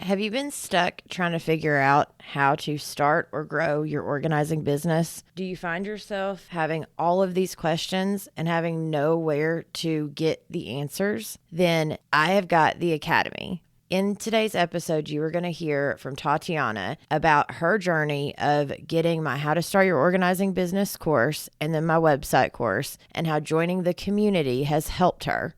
Have you been stuck trying to figure out how to start or grow your organizing business? Do you find yourself having all of these questions and having nowhere to get the answers? Then I have got the Academy. In today's episode, you are going to hear from Tatiana about her journey of getting my How to Start Your Organizing Business course and then my website course, and how joining the community has helped her.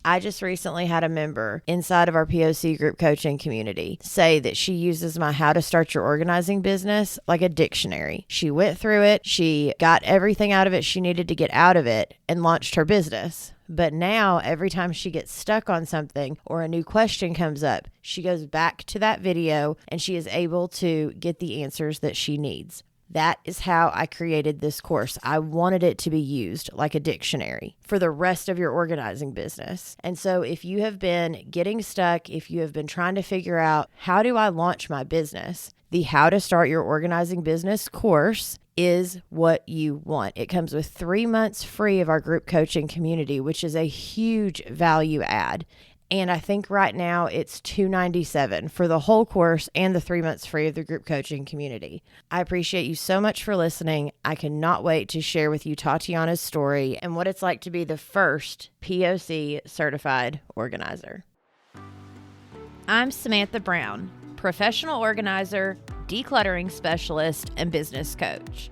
I just recently had a member inside of our POC group coaching community say that she uses my How to Start Your Organizing Business like a dictionary. She went through it, she got everything out of it she needed to get out of it, and launched her business. But now, every time she gets stuck on something or a new question comes up, she goes back to that video and she is able to get the answers that she needs. That is how I created this course. I wanted it to be used like a dictionary for the rest of your organizing business. And so if you have been getting stuck, if you have been trying to figure out, how do I launch my business? The How to Start Your Organizing Business course is what you want. It comes with 3 months free of our group coaching community, which is a huge value add. And I think right now it's $297 for the whole course and the 3 months free of the group coaching community. I appreciate you so much for listening. I cannot wait to share with you Tatiana's story and what it's like to be the first POC certified organizer. I'm Samantha Brown, professional organizer, decluttering specialist, and business coach.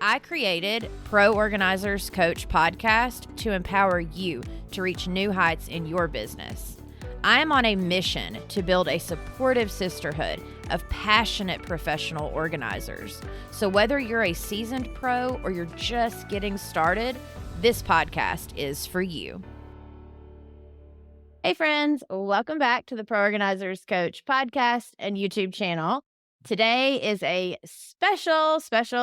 I created Pro Organizers Coach podcast to empower you to reach new heights in your business. I am on a mission to build a supportive sisterhood of passionate professional organizers. So whether you're a seasoned pro or you're just getting started, this podcast is for you. Hey friends, welcome back to the Pro Organizers Coach podcast and YouTube channel. Today is a special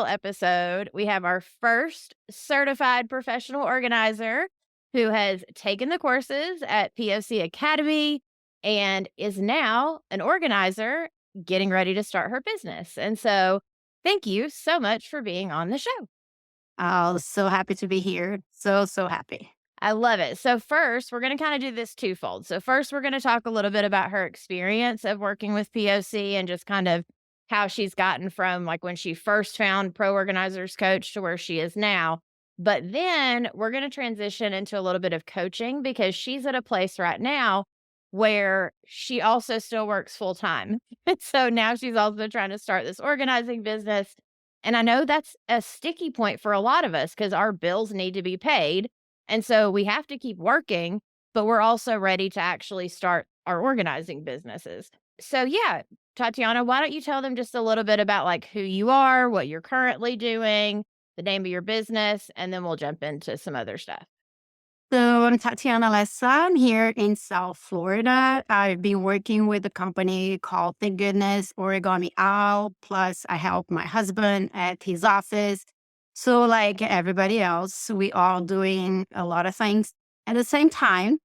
episode. We have our first certified professional organizer who has taken the courses at POC Academy and is now an organizer getting ready to start her business. And so thank you so much for being on the show. Oh, so happy to be here. So happy. I love it. So first, we're going to kind of do this twofold. So first, we're going to talk a little bit about her experience of working with POC and just kind of how she's gotten from like when she first found Pro Organizers Coach to where she is now. But then we're going to transition into a little bit of coaching because she's at a place right now where she also still works full time. So now she's also trying to start this organizing business. And I know that's a sticky point for a lot of us because our bills need to be paid. And so we have to keep working, but we're also ready to actually start our organizing businesses. So yeah, Tatiana, why don't you tell them just a little bit about like who you are, what you're currently doing, the name of your business, and then we'll jump into some other stuff. So I'm Tatiana Lessa. I'm here in South Florida. I've been working with a company called Thank Goodness Origami Owl. Plus, I help my husband at his office. So like everybody else, we all doing a lot of things at the same time.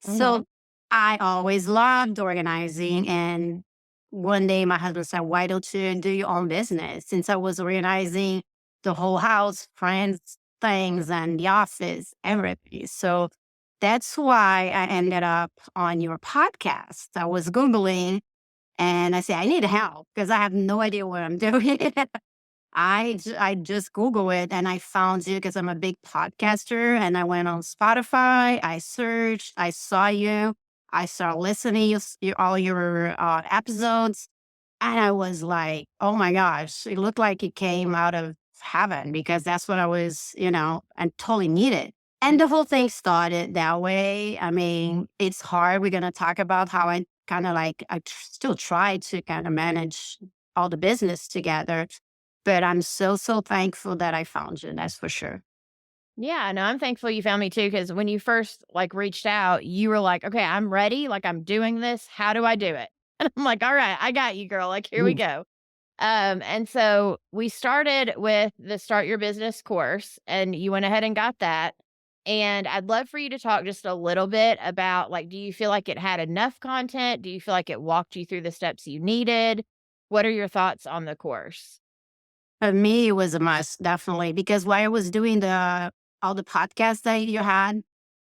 So I always loved organizing. And one day my husband said, why don't you do your own business? Since I was organizing the whole house, friends, things, and the office, everything. So that's why I ended up on your podcast. I was Googling and I said, I need help because I have no idea what I'm doing. I just Google it and I found you because I'm a big podcaster and I went on Spotify. I searched, I saw you, I started listening all your episodes. And I was like, oh my gosh, it looked like it came out of heaven because that's what I was, and totally needed. And the whole thing started that way. I mean, it's hard. We're going to talk about how I kind of still try to kind of manage all the business together. But I'm so thankful that I found you. That's for sure. Yeah, no, I'm thankful you found me too, because when you first like reached out, you were like, okay, I'm ready. Like I'm doing this. How do I do it? And I'm like, all right, I got you, girl. Like, here we go. And so we started with the Start Your Business course and you went ahead and got that. And I'd love for you to talk just a little bit about like, do you feel like it had enough content? Do you feel like it walked you through the steps you needed? What are your thoughts on the course? For me, it was a must, definitely, because while I was doing all the podcasts that you had,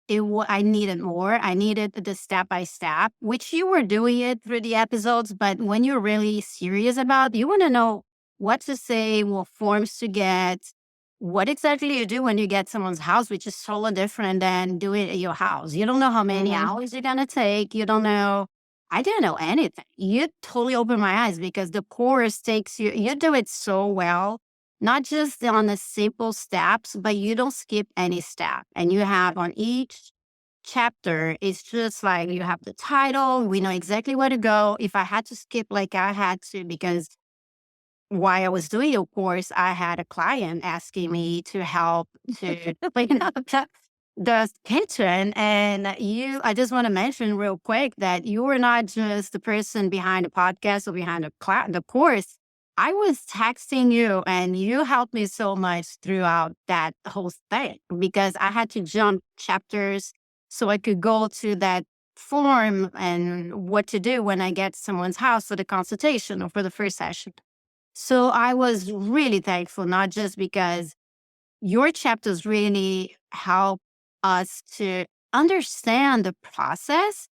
I needed more. I needed the step by step, which you were doing it through the episodes. But when you're really serious about, you want to know what to say, what forms to get, what exactly you do when you get someone's house, which is totally different than doing it at your house. You don't know how many hours you're gonna take. You don't know. I didn't know anything. You totally opened my eyes because the course takes you. You do it so well, not just on the simple steps, but you don't skip any step. And you have on each chapter, it's just like you have the title, we know exactly where to go. If I had to skip, like I had to, because while I was doing your course, I had a client asking me to help to clean up the kitchen. And I just want to mention real quick that you were not just the person behind the podcast or behind the course. I was texting you and you helped me so much throughout that whole thing because I had to jump chapters so I could go to that form and what to do when I get to someone's house for the consultation or for the first session. So I was really thankful, not just because your chapters really help us to understand the process,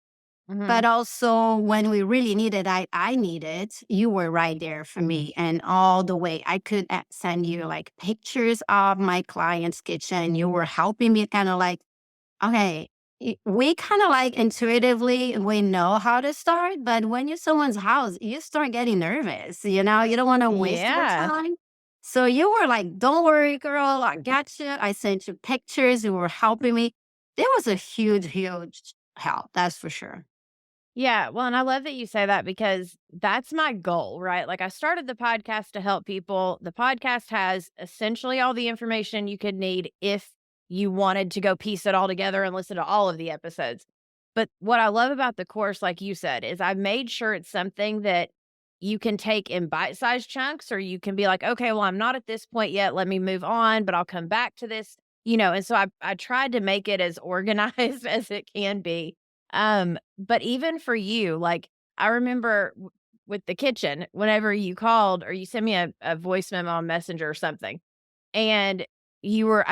Mhm. but also when we really needed, I needed, you were right there for me. And all the way, I could send you like pictures of my client's kitchen. You were helping me kind of like, okay, we kind of like intuitively, we know how to start, but when you're someone's house, you start getting nervous, you know, you don't want to waste your Yeah. time. So you were like, don't worry, girl, I got you. I sent you pictures, you were helping me. It was a huge, huge help, that's for sure. Yeah, well, and I love that you say that because that's my goal, right? Like I started the podcast to help people. The podcast has essentially all the information you could need if you wanted to go piece it all together and listen to all of the episodes. But what I love about the course, like you said, is I made sure it's something that you can take in bite-sized chunks, or you can be like, okay, well, I'm not at this point yet. Let me move on, but I'll come back to this, and so I tried to make it as organized as it can be. But even for you, like, I remember with the kitchen, whenever you called or you sent me a voice memo on Messenger or something, and you were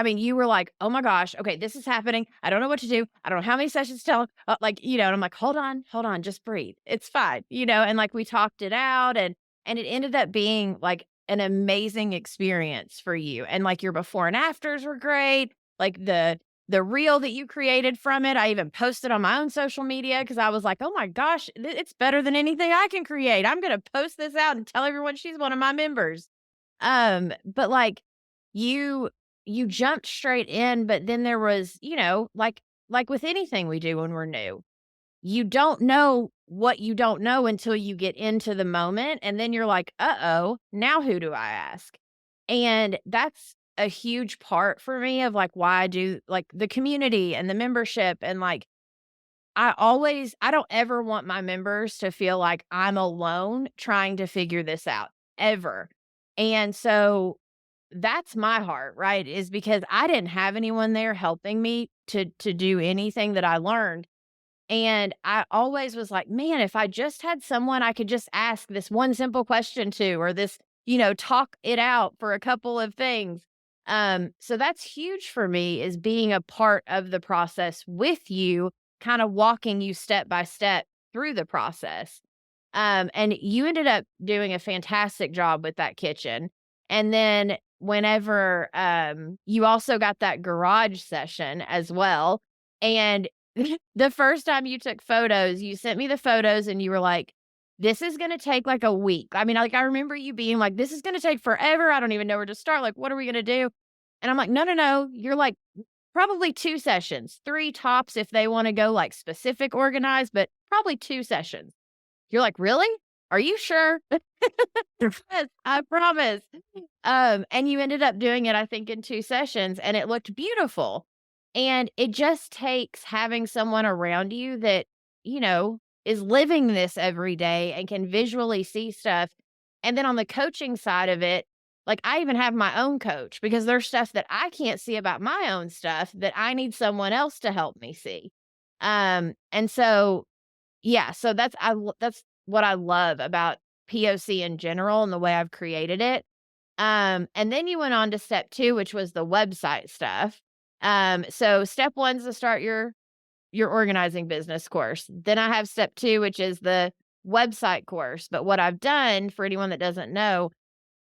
like, "Oh my gosh, okay, this is happening. I don't know what to do. I don't know how many sessions to tell." And I'm like, hold on, just breathe. It's fine, and like we talked it out and it ended up being like an amazing experience for you. And like your before and afters were great. Like the reel that you created from it, I even posted on my own social media because I was like, "Oh my gosh, it's better than anything I can create. I'm gonna post this out and tell everyone she's one of my members." But like you you jumped straight in, but then there was, like with anything we do when we're new, you don't know what you don't know until you get into the moment. And then you're like, uh-oh, now who do I ask? And that's a huge part for me of like why I do like the community and the membership. And like, I don't ever want my members to feel like I'm alone trying to figure this out ever. And so that's my heart, right? Is because I didn't have anyone there helping me to do anything that I learned. And I always was like, man, if I just had someone I could just ask this one simple question to, or this, talk it out for a couple of things. So that's huge for me is being a part of the process with you, kind of walking you step by step through the process. And you ended up doing a fantastic job with that kitchen. And then whenever you also got that garage session as well. And the first time you took photos, you sent me the photos and you were like, this is going to take like a week. I mean, like, I remember you being like, this is going to take forever. I don't even know where to start. Like, what are we going to do? And I'm like, no, no, no. You're like, probably 2 sessions, 3 tops if they want to go like specific organized, but probably 2 sessions. You're like, really? Are you sure? Yes, I promise. And you ended up doing it, I think, in 2 sessions, and it looked beautiful. And it just takes having someone around you that, is living this every day and can visually see stuff. And then on the coaching side of it, like I even have my own coach because there's stuff that I can't see about my own stuff that I need someone else to help me see. And so yeah, so that's what I love about POC in general and the way I've created it. And then you went on to step 2, which was the website stuff. So step one is to start your organizing business course. Then I have step two, which is the website course. But what I've done for anyone that doesn't know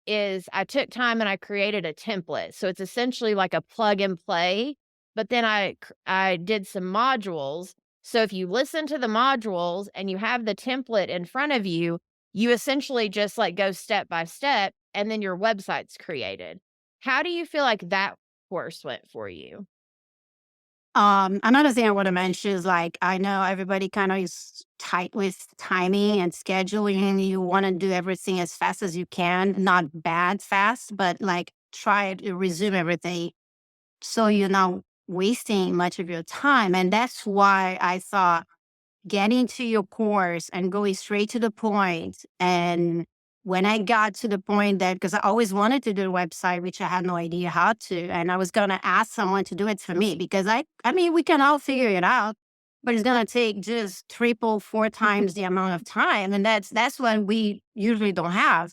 is I took time and I created a template. So it's essentially like a plug and play, but then I did some modules. So if you listen to the modules and you have the template in front of you, you essentially just like go step by step and then your website's created. How do you feel like that course went for you? Another thing I want to mention is like I know everybody kind of is tight with timing and scheduling. You want to do everything as fast as you can, not bad fast, but like try to resume everything so you're not wasting much of your time. And that's why I thought getting to your course and going straight to the point. And when I got to the point that, because I always wanted to do a website, which I had no idea how to, and I was going to ask someone to do it for me because I mean, we can all figure it out, but it's going to take just triple, four times the amount of time. And that's what we usually don't have.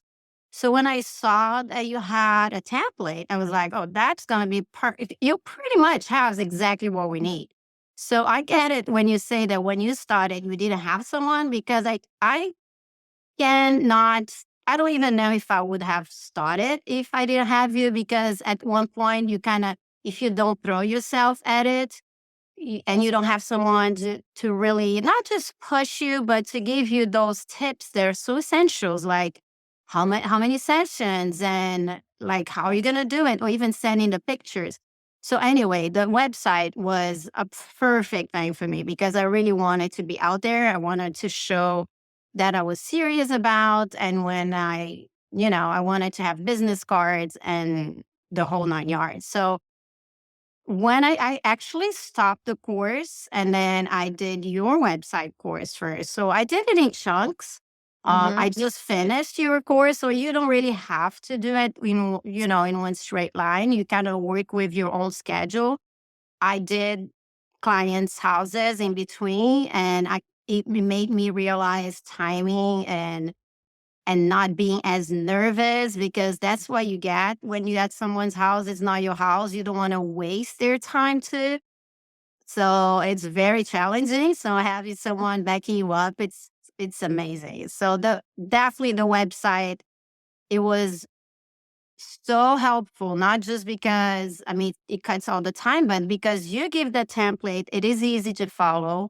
So when I saw that you had a template, I was like, oh, that's going to be perfect. You pretty much have exactly what we need. So I get it when you say that when you started, you didn't have someone because I cannot, I don't even know if I would have started if I didn't have you because at one point you kind of, if you don't throw yourself at it, and you don't have someone to really not just push you, but to give you those tips that are so essentials, like how many sessions and like how are you going to do it, or even sending the pictures. So anyway, the website was a perfect thing for me because I really wanted to be out there. I wanted to show that I was serious about. And when I wanted to have business cards and the whole nine yards. So when I actually stopped the course and then I did your website course first. So I did it in chunks. Mhm. I just finished your course, so you don't really have to do it in one straight line. You kind of work with your own schedule. I did clients' houses in between, and it made me realize timing and not being as nervous because that's what you get when you at someone's house. It's not your house. You don't want to waste their time too. So it's very challenging. So having someone backing you up, it's amazing. So the definitely the website, it was so helpful, not just because I mean it cuts all the time, but because you give the template, it is easy to follow.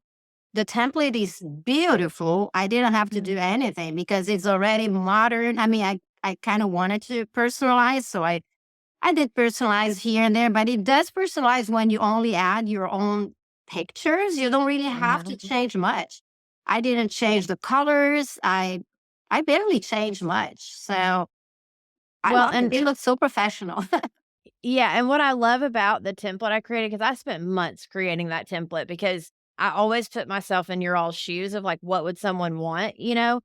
The template is beautiful. I didn't have to do anything because it's already modern. I mean, I kind of wanted to personalize, so I did personalize here and there, but it does personalize when you only add your own pictures. You don't really have to Mhm. change much. I didn't change the colors. I barely changed much. So I Well, love it. and It looks so professional. yeah, and what I love about the template I created, because I spent months creating that template because I always put myself in your all's shoes of like, what would someone want, you know?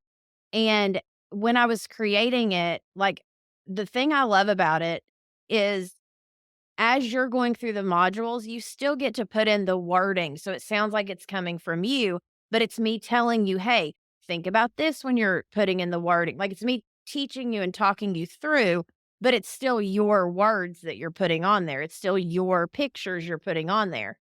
And when I was creating it, like the thing I love about it is as you're going through the modules, you still get to put in the wording. So it sounds like it's coming from you, but it's me telling you, hey, think about this when you're putting in the wording. Like it's me teaching you and talking you through, but it's still your words that you're putting on there. It's still your pictures you're putting on there.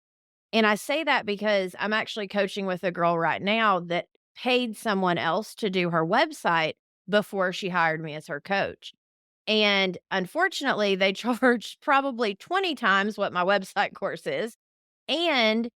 And I say that because I'm actually coaching with a girl right now that paid someone else to do her website before she hired me as her coach. And unfortunately, they charged probably 20 times what my website course is. And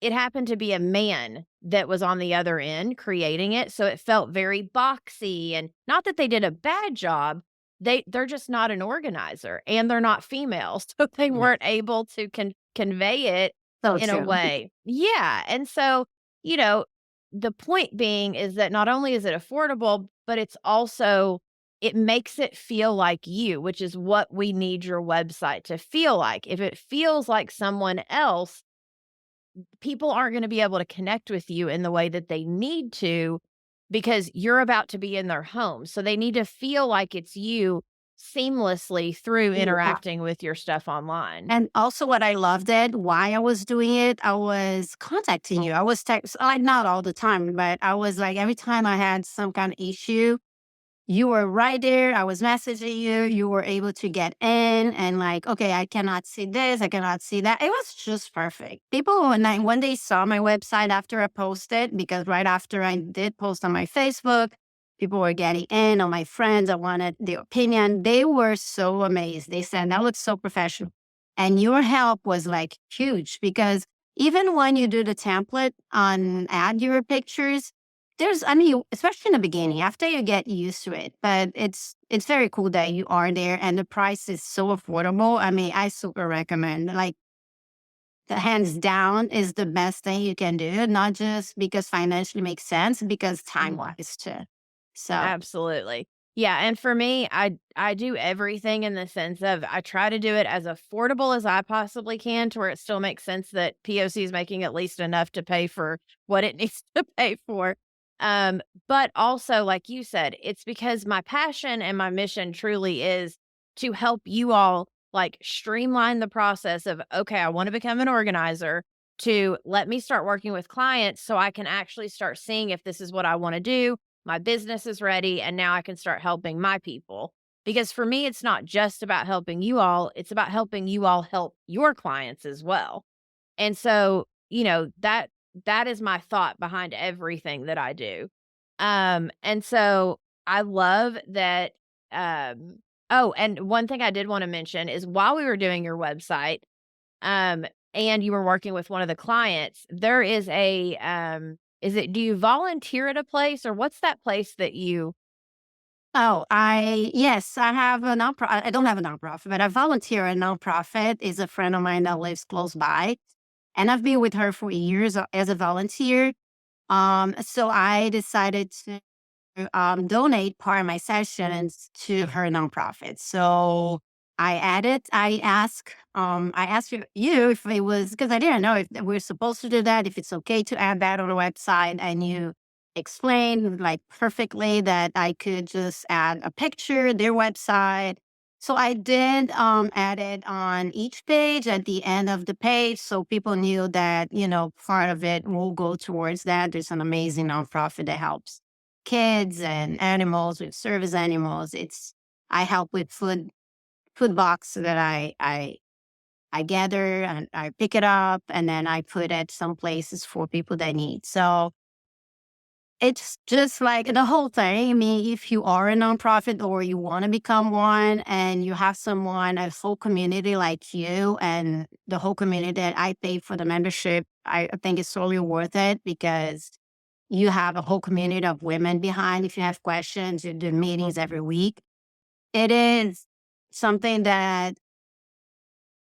it happened to be a man that was on the other end creating it. So it felt very boxy. And not that they did a bad job, they're just not an organizer and they're not female. So they Yeah. weren't able to convey it So in a true. way. Yeah. And so, you know, the point being is that not only is it affordable, but it's also it makes it feel like you, which is what we need your website to feel like. If it feels like someone else, people aren't gonna be able to connect with you in the way that they need to because you're about to be in their home. So they need to feel like it's you seamlessly through Yeah. interacting with your stuff online. And also what I loved it, why I was doing it, I was contacting you. I was text like not all the time, but I was like every time I had some kind of issue, you were right there. I was messaging you. You were able to get in and like, okay, I cannot see this. I cannot see that. It was just perfect. People, when they saw my website after I posted, because right after I did post on my Facebook, people were getting in, on my friends. I wanted their opinion. They were so amazed. They said, that looks so professional. And your help was like huge because even when you do the template on add your pictures, I mean, especially in the beginning, after you get used to it, but it's very cool that you are there and the price is so affordable. I mean, I super recommend. Like, the hands down is the best thing you can do, not just because financially makes sense, because time wise too. So, Absolutely. Yeah, and for me, I do everything in the sense of I try to do it as affordable as I possibly can to where it still makes sense that POC is making at least enough to pay for what it needs to pay for. But also, like you said, it's because my passion and my mission truly is to help you all like streamline the process of, okay, I want to become an organizer, to let me start working with clients so I can actually start seeing if this is what I want to do. My business is ready, and now I can start helping my people. Because for me, it's not just about helping you all, it's about helping you all help your clients as well. And so, that is my thought behind everything that I do. And so I love that. Oh, and one thing I did want to mention is while we were doing your website, um, and you were working with one of the clients, there do you volunteer at a place, or what's that place that you yes, I have a nonprofit. I don't have a nonprofit, but I volunteer at a nonprofit. Is a friend of mine that lives close by. And I've been with her for years as a volunteer. So I decided to donate part of my sessions to her nonprofit. So I asked you if it was, because I didn't know if we're supposed to do that, if it's okay to add that on the website. And you explained like perfectly that I could just add a picture, their website. So I did add it on each page at the end of the page so people knew that, part of it will go towards that. There's an amazing nonprofit that helps kids and animals with service animals. I help with food box that I gather and I pick it up and then I put it some places for people that need. So it's just like the whole thing. I mean, if you are a nonprofit or you want to become one and you have someone, a whole community like you and the whole community that I pay for the membership, I think it's totally worth it because you have a whole community of women behind. If you have questions, you do meetings every week. It is something that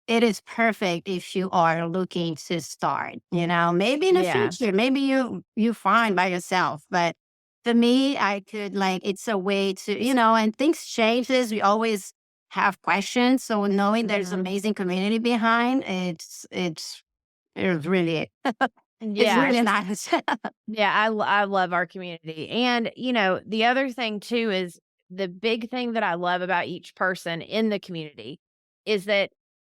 it is perfect if you are looking to start, maybe in the Yeah. future, maybe you find by yourself. But for me, I could like, it's a way to, and things changes. We always have questions. So knowing there's Mhm. amazing community behind, it's really, it's Yeah. really nice. Yeah, I love our community. And, the other thing too is the big thing that I love about each person in the community is that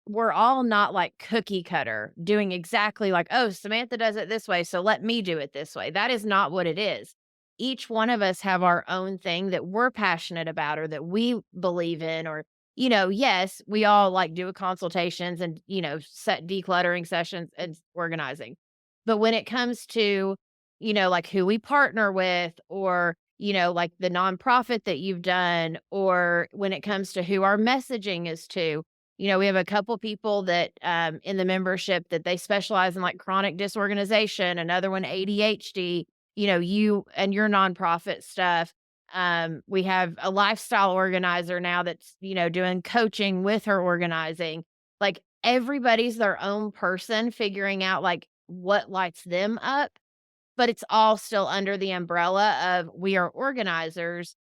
we're all not like cookie cutter doing exactly like, oh, Samantha does it this way, so let me do it this way. That is not what it is. Each one of us have our own thing that we're passionate about or that we believe in, or, yes, we all like do a consultations and, set decluttering sessions and organizing. But when it comes to, like who we partner with, or, like the nonprofit that you've done, or when it comes to who our messaging is to, we have a couple people that in the membership that they specialize in like chronic disorganization, another one ADHD, you and your nonprofit stuff. We have a lifestyle organizer now that's, doing coaching with her organizing. Like everybody's their own person figuring out like what lights them up, but it's all still under the umbrella of we are organizers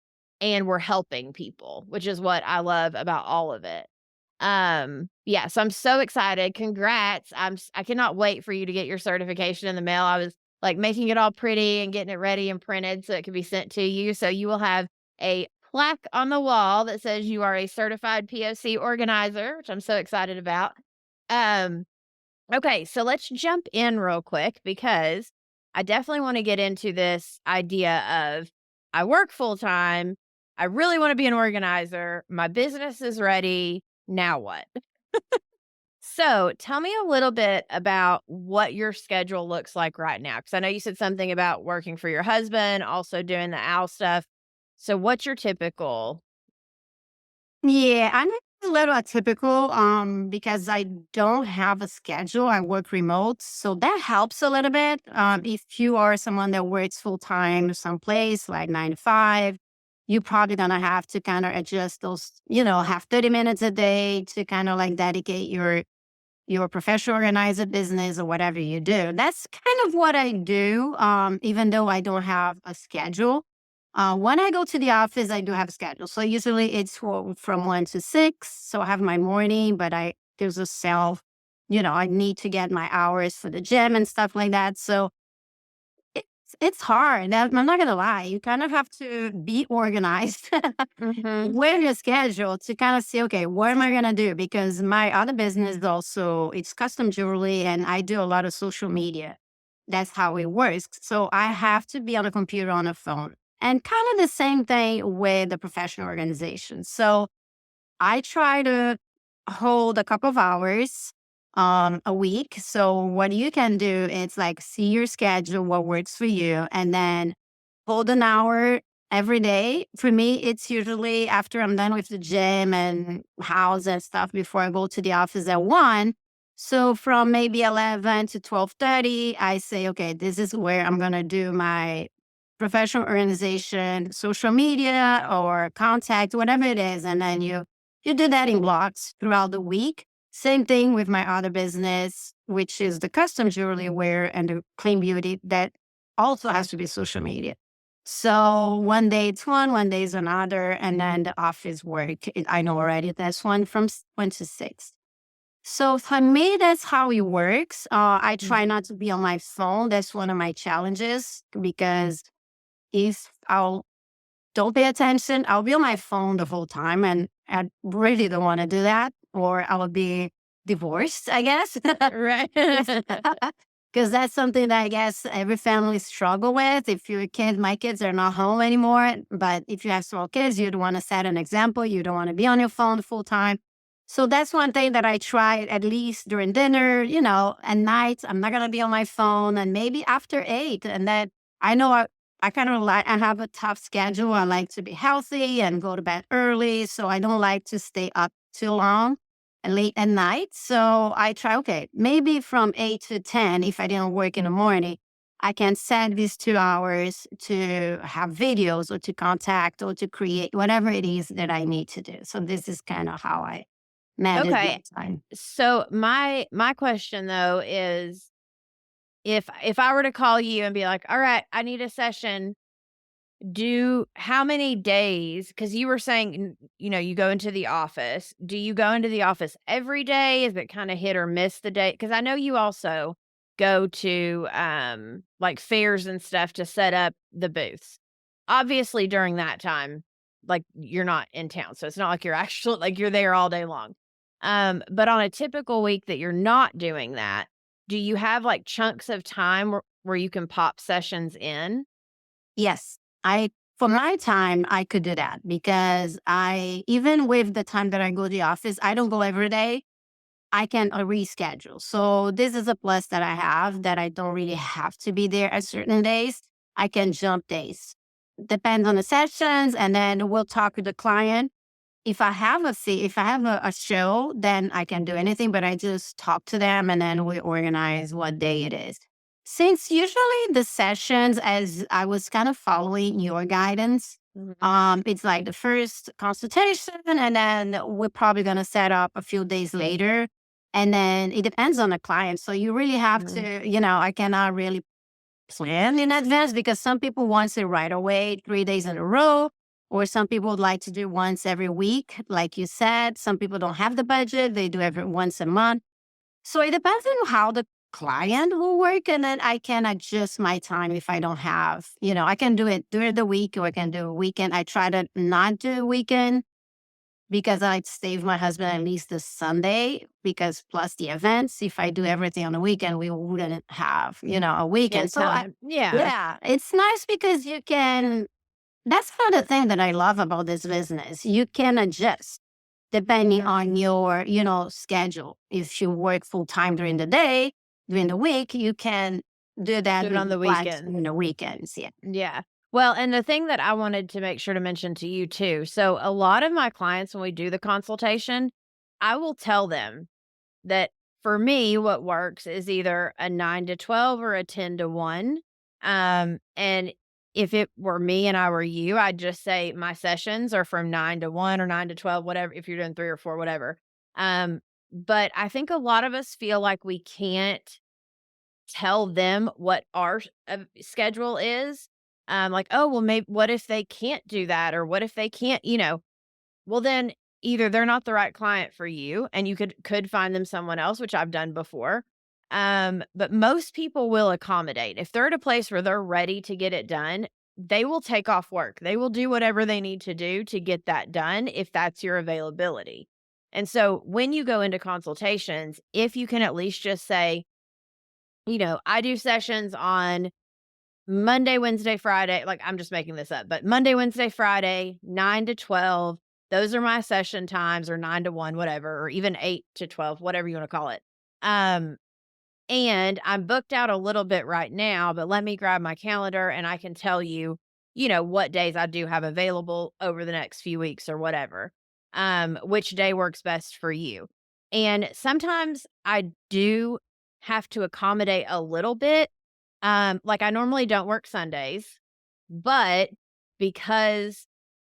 and we're helping people, which is what I love about all of it. Yeah, so I'm so excited. Congrats. I cannot wait for you to get your certification in the mail. I was like making it all pretty and getting it ready and printed so it could be sent to you. So you will have a plaque on the wall that says you are a certified POC organizer, which I'm so excited about. Um, okay, so let's jump in real quick because I definitely want to get into this idea of I work full time, I really want to be an organizer. My business is ready. Now what? So tell me a little bit about what your schedule looks like right now. Cause I know you said something about working for your husband, also doing the owl stuff. So what's your typical? Yeah, I'm a little atypical because I don't have a schedule. I work remote, so that helps a little bit. If you are someone that works full time someplace like 9 to 5, you're probably gonna have to kind of adjust those, have 30 minutes a day to kind of like dedicate your professional organizer business or whatever you do. That's kind of what I do, even though I don't have a schedule. When I go to the office, I do have a schedule. So usually it's from 1 to 6. So I have my morning, but there's a I need to get my hours for the gym and stuff like that. So it's hard. I'm not gonna lie. You kind of have to be organized Mhm. with your schedule to kind of see, okay, what am I gonna do? Because my other business also it's custom jewelry, and I do a lot of social media. That's how it works. So I have to be on a computer, on a phone, and kind of the same thing with the professional organization. So I try to hold a couple of hours a week. So what you can do is like see your schedule, what works for you, and then hold an hour every day. For me, it's usually after I'm done with the gym and house and stuff before I go to the office at 1. So from maybe 11 to 12:30, I say, okay, this is where I'm gonna do my professional organization, social media or contact, whatever it is. And then you do that in blocks throughout the week. Same thing with my other business, which is the custom jewelry wear and the clean beauty that also has to be social media. So one day it's one day it's another, and then the office work, I know already that's 1 to 6. So for me, that's how it works. I try Mhm. not to be on my phone. That's one of my challenges because if I'll don't pay attention, I'll be on my phone the whole time, and I really don't want to do that, or I'll be divorced, I guess. Right. Because that's something that I guess every family struggle with. If your kid, my kids are not home anymore, but if you have small kids, you'd want to set an example. You don't want to be on your phone the full time. So that's one thing that I try at least during dinner, at night. I'm not gonna be on my phone, and maybe after 8. And then I know I kind of like I have a tough schedule. I like to be healthy and go to bed early, so I don't like to stay up too long and late at night. So I try, okay, maybe from 8 to 10, if I didn't work in the morning, I can set these 2 hours to have videos or to contact or to create whatever it is that I need to do. So this is kind of how I manage my Okay. time. So my question though is if I were to call you and be like, "All right, I need a session." Do how many days? Because you were saying, you go into the office. Do you go into the office every day? Is it kinda hit or miss the day? Because I know you also go to, like, fairs and stuff to set up the booths. Obviously, during that time, like, you're not in town, so it's not like you're actually like, you're there all day long. But on a typical week that you're not doing that, do you have, like, chunks of time where you can pop sessions in? Yes, for my time, I could do that because even with the time that I go to the office, I don't go every day. I can reschedule. So this is a plus that I have that I don't really have to be there at certain days. I can jump days. Depends on the sessions, and then we'll talk with the client. If I have a show, then I can do anything, but I just talk to them and then we organize what day it is. Since usually the sessions, as I was kind of following your guidance, Mhm, it's like the first consultation, and then we're probably gonna set up a few days later. And then it depends on the client. So you really have mhm. to, I cannot really plan in advance because some people want it right away, 3 days in a row, or some people would like to do once every week, like you said. Some people don't have the budget; they do every once a month. So it depends on how the client will work, and then I can adjust my time if I don't have, I can do it during the week or I can do a weekend. I try to not do a weekend because I'd save my husband at least the Sunday because plus the events, if I do everything on the weekend, we wouldn't have, a Yeah, weekend. So time. Yeah. yeah, it's nice because you can That's another thing that I love about this business. You can adjust depending on your, schedule. If you work full time during the day, during the week, you can do Do that it on the flex weekend. in the weekends. Yeah. Yeah. Well, and the thing that I wanted to make sure to mention to you too. So, a lot of my clients, when we do the consultation, I will tell them that for me, what works is either a 9 to 12 or a 10 to 1. And if it were me and I were you, I'd just say my sessions are from 9 to 1 or 9 to 12, whatever, if you're doing 3 or 4, whatever. But I think a lot of us feel like we can't tell them what our schedule is. Like, oh, well, maybe what if they can't do that? Or what if they can't, well, then either they're not the right client for you and you could find them someone else, which I've done before. But most people will accommodate. If they're at a place where they're ready to get it done, they will take off work. They will do whatever they need to do to get that done if that's your availability. And so when you go into consultations, if you can at least just say, I do sessions on Monday, Wednesday, Friday, like, I'm just making this up, but Monday, Wednesday, Friday, 9 to 12, those are my session times, or 9 to 1, whatever, or even 8 to 12, whatever you wanna call it. Um, and I'm booked out a little bit right now, but let me grab my calendar and I can tell you, what days I do have available over the next few weeks or whatever, which day works best for you. And sometimes I do have to accommodate a little bit. Like, I normally don't work Sundays, but because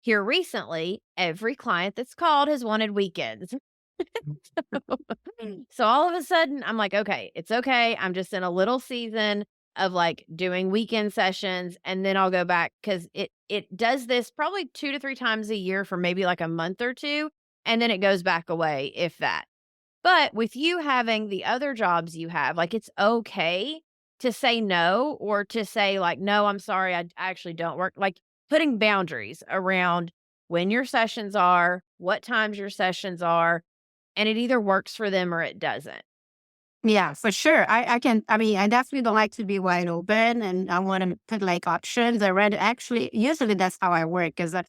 here recently, every client that's called has wanted weekends. So all of a sudden, I'm like, okay, it's okay. I'm just in a little season of like doing weekend sessions, and then I'll go back because it does this probably 2 to 3 times a year for maybe like a month or two, and then it goes back away, if that. But with you having the other jobs you have, like, it's okay to say no, or to say, like, "No, I'm sorry, I actually don't work." Like, putting boundaries around when your sessions are, what times your sessions are, and it either works for them or it doesn't. Yeah, for sure. I mean, I definitely don't like to be wide open and I want to put like options. I read actually, usually that's how I work because I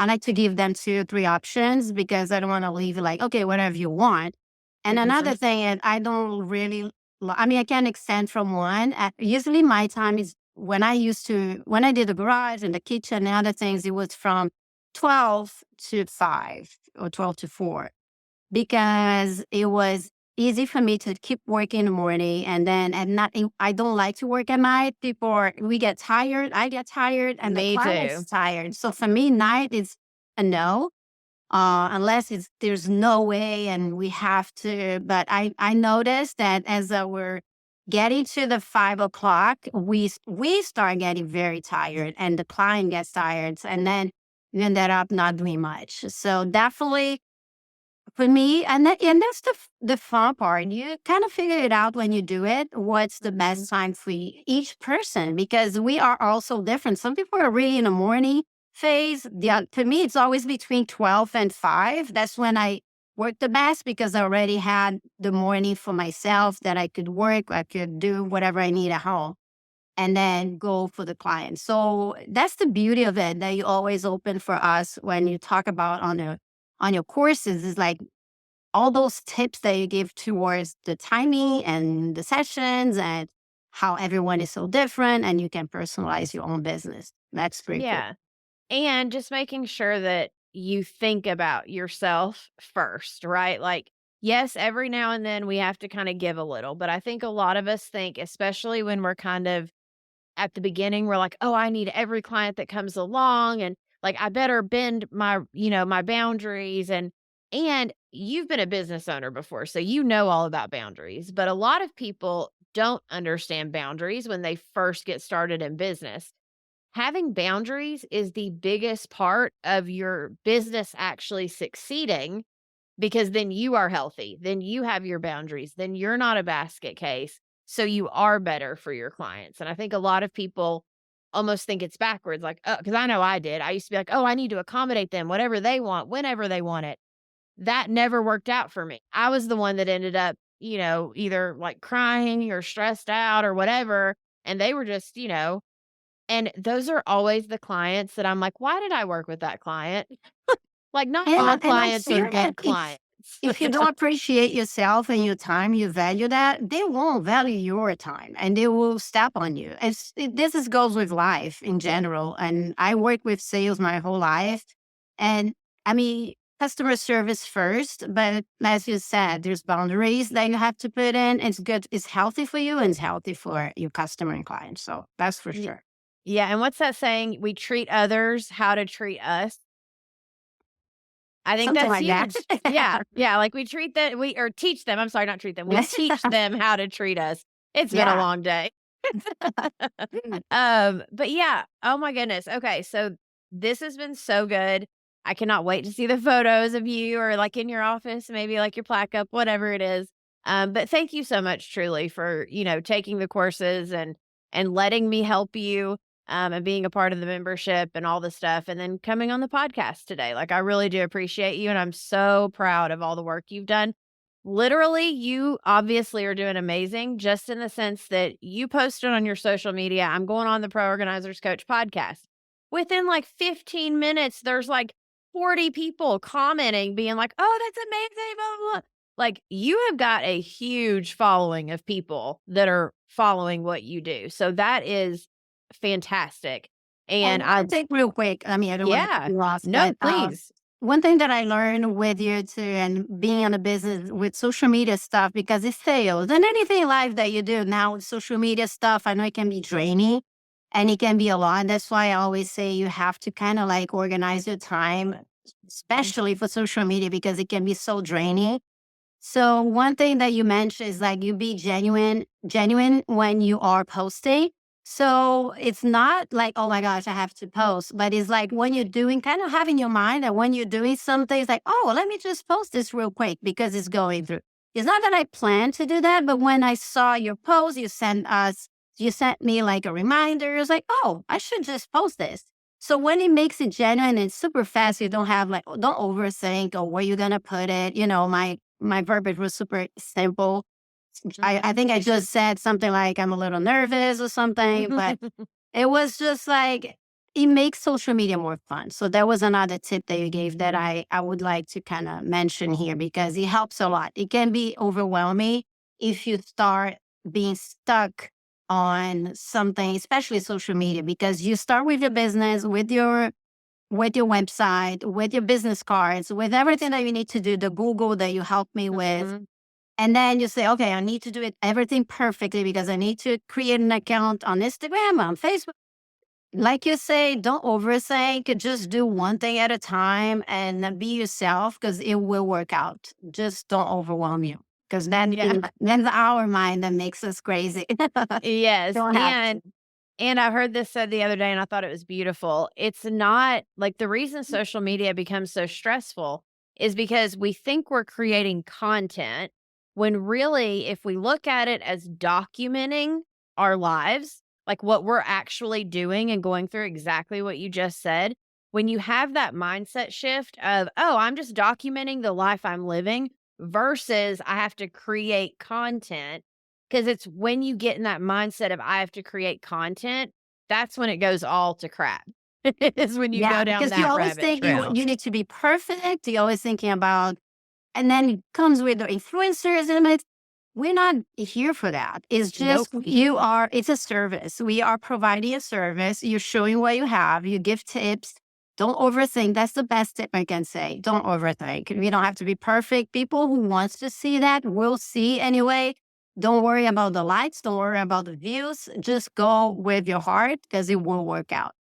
like to give them 2 or 3 options because I don't want to leave it like, okay, whatever you want. And another Mhm. thing, and I don't really, I mean, I can extend from one. Usually my time is when I did the garage and the kitchen and other things, it was from 12 to 5 or 12 to 4 because it was easy for me to keep working in the morning and then at night. I don't like to work at night. We get tired. I get tired and the Me client too. is tired. So for me, night is a no. Unless there's no way and we have to. But I noticed that as we're getting to the 5 o'clock, we start getting very tired and the client gets tired. And then we ended up not doing much. So definitely for me, and that's the fun part. You kind of figure it out when you do it. What's the best time for each person? Because we are all so different. Some people are really in the morning phase. Yeah, to me, it's always between 12 and 5. That's when I work the best because I already had the morning for myself that I could work. I could do whatever I need at home and then go for the client. So that's the beauty of it that you always open for us when you talk about on your courses is like all those tips that you give towards the timing and the sessions and how everyone is so different and you can personalize your own business. That's pretty cool. Yeah. And just making sure that you think about yourself first, right? Like, yes, every now and then we have to kind of give a little, but I think a lot of us think, especially when we're kind of at the beginning, we're like, "Oh, I need every client that comes along, and like I better bend my boundaries." And you've been a business owner before, so you know all about boundaries, but a lot of people don't understand boundaries when they first get started in business. Having boundaries is the biggest part of your business actually succeeding, because then you are healthy, then you have your boundaries, then you're not a basket case, so you are better for your clients. And I think a lot of people almost think it's backwards, like, oh, because I know I did. I used to be like, oh, I need to accommodate them, whatever they want, whenever they want it. That never worked out for me. I was the one that ended up, either like crying or stressed out or whatever, and they were just, And those are always the clients that I'm like, why did I work with that client? Like, not all And I clients are fear that good clients. if you don't appreciate yourself and your time, you value that, they won't value your time and they will step on you. This is goes with life in general. And I worked with sales my whole life. And I mean, customer service first, but as you said, there's boundaries that you have to put in. It's good, it's healthy for you and it's healthy for your customer and client. So that's for Y- sure. Yeah. And what's that saying? We treat others how to treat us. I think Something that's like that. huge. Yeah. Yeah. Like we treat them, or teach them. I'm sorry, not treat them. We teach them how to treat us. It's been a Yeah. long day. But yeah. Oh my goodness. Okay. So this has been so good. I cannot wait to see the photos of you or like in your office, maybe like your plaque up, whatever it is. But thank you so much, truly, for, taking the courses and letting me help you, and being a part of the membership and all the stuff, and then coming on the podcast today. Like, I really do appreciate you. And I'm so proud of all the work you've done. Literally, you obviously are doing amazing, just in the sense that you posted on your social media, I'm going on the Pro Organizers Coach podcast. Within like 15 minutes, there's like 40 people commenting, being like, oh, that's amazing, blah, blah, blah. Like, you have got a huge following of people that are following what you do. So that is fantastic. And And one thing real quick, I mean, I don't want to cut yeah, you off, no, but please. one thing that I learned with you too and being in a business with social media stuff, because it fails and anything in life that you do now with social media stuff, I know it can be draining and it can be a lot. That's why I always say you have to kind of like organize your time, especially for social media, because it can be so draining. So one thing that you mentioned is like you be genuine when you are posting. So it's not like, oh my gosh, I have to post, but it's like when you're doing kind of having your mind that when you're doing something, it's like, oh, let me just post this real quick because it's going through. It's not that I plan to do that, but when I saw your post, you sent me like a reminder. It's like, oh, I should just post this. So when it makes it genuine and super fast, you don't have like, don't overthink or where you're gonna put it. My verbiage was super simple. I Mhm. think I just said something like I'm a little nervous or something, but it was just like it makes social media more fun. So that was another tip that you gave that I would like to kind of mention here because it helps a lot. It can be overwhelming if you start being stuck on something, especially social media, because you start with your business, with your website, with your business cards, with everything that you need to do, the Google that you helped me with. Mhm. And then you say, okay, I need to do it everything perfectly because I need to create an account on Instagram, on Facebook. Like you say, don't overthink. Just do one thing at a time and be yourself because it will work out. Just don't overwhelm you because Yeah. then our mind that makes us crazy. Yes. Don't have to. And I heard this said the other day and I thought it was beautiful. It's not like the reason social media becomes so stressful is because we think we're creating content when really, if we look at it as documenting our lives, like what we're actually doing and going through exactly what you just said, when you have that mindset shift of, oh, I'm just documenting the life I'm living versus I have to create content, because it's when you get in that mindset of I have to create content, that's when it goes all to crap. Is when you Yeah, go down because you that always rabbit think you trail. you need to be perfect. You're always thinking about, and then it comes with the influencers, and we're not here for that. It's Nope. just it's a service. We are providing a service. You're showing what you have. You give tips. Don't overthink. That's the best tip I can say. Don't overthink. We don't have to be perfect. People who wants to see that will see anyway. Don't worry about the likes. Don't worry about the views. Just go with your heart because it will work out.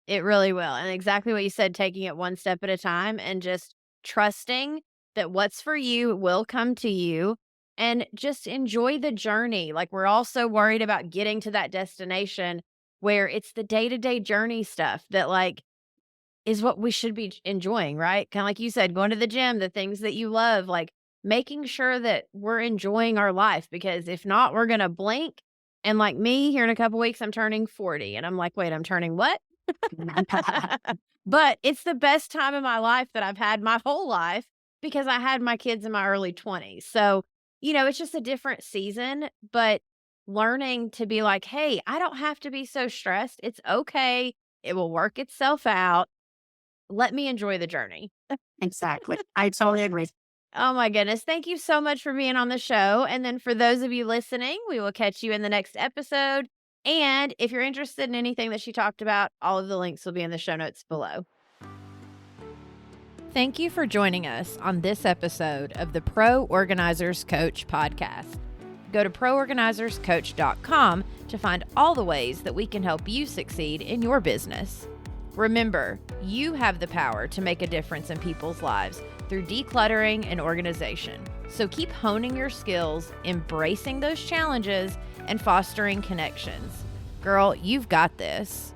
It really will. And exactly what you said, taking it one step at a time and just trusting that what's for you will come to you, and just enjoy the journey. Like, we're all so worried about getting to that destination where it's the day-to-day journey stuff that like is what we should be enjoying, right? Kind of like you said, going to the gym, the things that you love, like making sure that we're enjoying our life, because if not, we're going to blink. And like me, here in a couple weeks, I'm turning 40. And I'm like, wait, I'm turning what? But it's the best time of my life that I've had my whole life because I had my kids in my early 20s. So, it's just a different season. But learning to be like, hey, I don't have to be so stressed. It's okay. It will work itself out. Let me enjoy the journey. Exactly. I totally agree. Oh my goodness. Thank you so much for being on the show. And then for those of you listening, we will catch you in the next episode. And if you're interested in anything that she talked about, all of the links will be in the show notes below. Thank you for joining us on this episode of the Pro Organizers Coach podcast. Go to proorganizerscoach.com to find all the ways that we can help you succeed in your business. Remember, you have the power to make a difference in people's lives through decluttering and organization. So keep honing your skills, embracing those challenges, and fostering connections. Girl, you've got this.